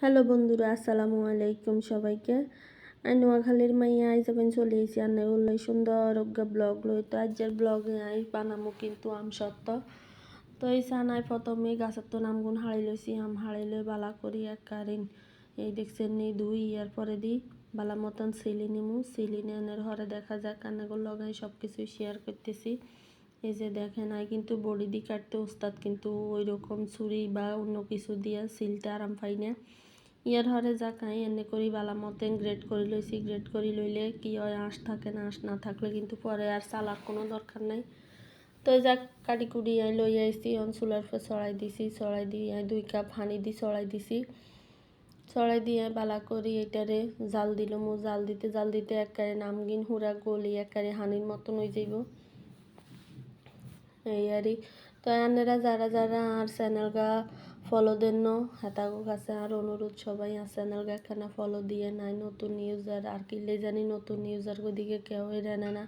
Hello বন্ধুরা, আসসালামু আলাইকুম সবাইকে। আই নোয়াখালীর মাইয়া আই যাবেন চলে এসেছি আর নেই সুন্দর অজ্ঞা ব্লগ লই। তো আজকের ব্লগে আই বানামো কিন্তু আম সত্য। তো এই সানায় প্রথমে গাছের তো নামগুন হাড়ি লইছি, আম হাড়ি লই বালা করি কারিন এই দেখছেন নি দুই ইয়ার পরে দিই বালা মতন সিলি নিমু। সিলি নেনের হরে দেখা যাক কান্নাগুলো লগাই সব কিছুই শেয়ার করতেছি। এই যে দেখেন আই কিন্তু বডি দিয়ে কাটতে ওস্তাদ, কিন্তু ওই রকম ছুরি বা অন্য কিছু দিয়ে সিলতে আরাম পাই না। ইয়ার হরে যাকাই এনে করি বালা মতেন গ্রেড করে লইছি। গ্রেড করে লইলে কি হয়, আঁশ থাকে না, আঁশ না থাকলে কিন্তু পরে আর চালার কোনো দরকার নাই। তো যাক কাটি কুটি লই আইছি, চুলার পর চড়াই দিছি। চড়াই দিয়ে 2 কাপ পানি দিয়ে চড়াই দিছি। চড়াই দিয়ে বালা করি এটারে জাল দিলাম। জাল দিতে একবারে নামগিন হুড়া গলি একবারে হানির মতন হয়ে যাইব এই আরই। তো আপনারা যারা যারা আর চ্যানেল গা ফলো দেন হেতাগো কাছে আর অনুরোধ, সবাই আর চ্যানেল গা একখানা ফলো দিয়ে নাই। নতুন ইউজার আর কিনলে জানি নতুন ইউজার দিকে কেউ রানে না।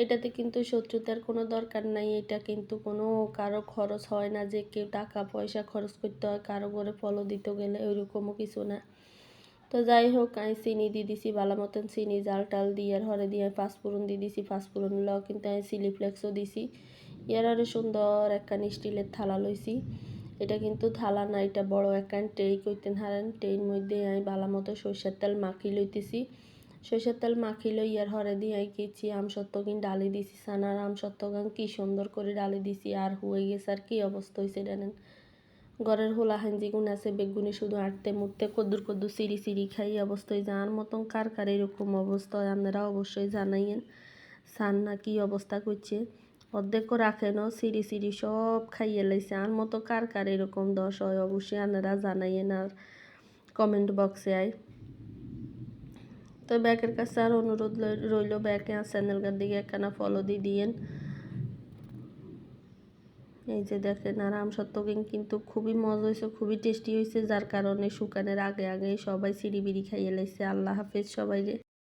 এটাতে কিন্তু শত্রুতার কোনো দরকার নাই। এটা কিন্তু কোনো কারো খরচ হয় না যে কেউ টাকা পয়সা খরচ করতে হয় কারো করে ফলো দিতে গেলে, ওইরকমও কিছু না। তো যাই হোক আমি চিনি দিয়ে দিছি ভালো মতন, চিনি জাল টাল দিয়ে আর হরে দিয়ে পাঁচফোড়ন দিয়ে দিছি। পাঁচফোড়ন লও কিন্তু আমি চিলি ফ্লেক্সও দিছি। ইয়ার আরে সুন্দর একখান স্টিলের থালা লইছি। এটা কিন্তু থালা না, এটা বড় একখান ট্রেই কইতেন হারেন। ট্রের মধ্যে আমি ভালো মতো সরষের তেল মাখি লইতেছি। সরষের তেল মাখি লই ইয়ার হরে দিয়ে আমি কিছি আমসত্ত্ব কিন ডালি দিছি। সানার আমসত্ত্ব গান কি সুন্দর করে ডালি দিছি আর হয়ে গেছে। আর কি অবস্থা হয়েছে জানেন, ঘরের হোলা হাঞ্জি গুণ আছে বেগুনি শুধু আটতে মুটতে কদ্দুর সিঁড়ি সিঁড়ি খাই অবস্থায় যাওয়ার মতন কার এরকম অবস্থা হয় আপনারা অবশ্যই জানাইয়েন। সান না কি অবস্থা করছে, অর্ধেকও রাখেনও সিঁড়ি সব খাইয়ে লাইছে। আর মতো কার এরকম দশ হয় অবশ্যই আপনারা জানাইয়েন আর কমেন্ট বক্সে আয়। তো ব্যাকের কাছে আর অনুরোধ রইল, ব্যাকে আর চ্যানেলটার দিকে একখানা ফলো দিয়ে দিয়েন। এই যে দেখেন আর আমসত্ত্ব কিন্তু খুবই মজা হয়েছে, খুবই টেস্টি হয়েছে, যার কারণে শুকানোর আগে সবাই সিঁড়ি বিড়ি খাইয়ে লাইছে। আল্লাহ হাফেজ সবাই রে।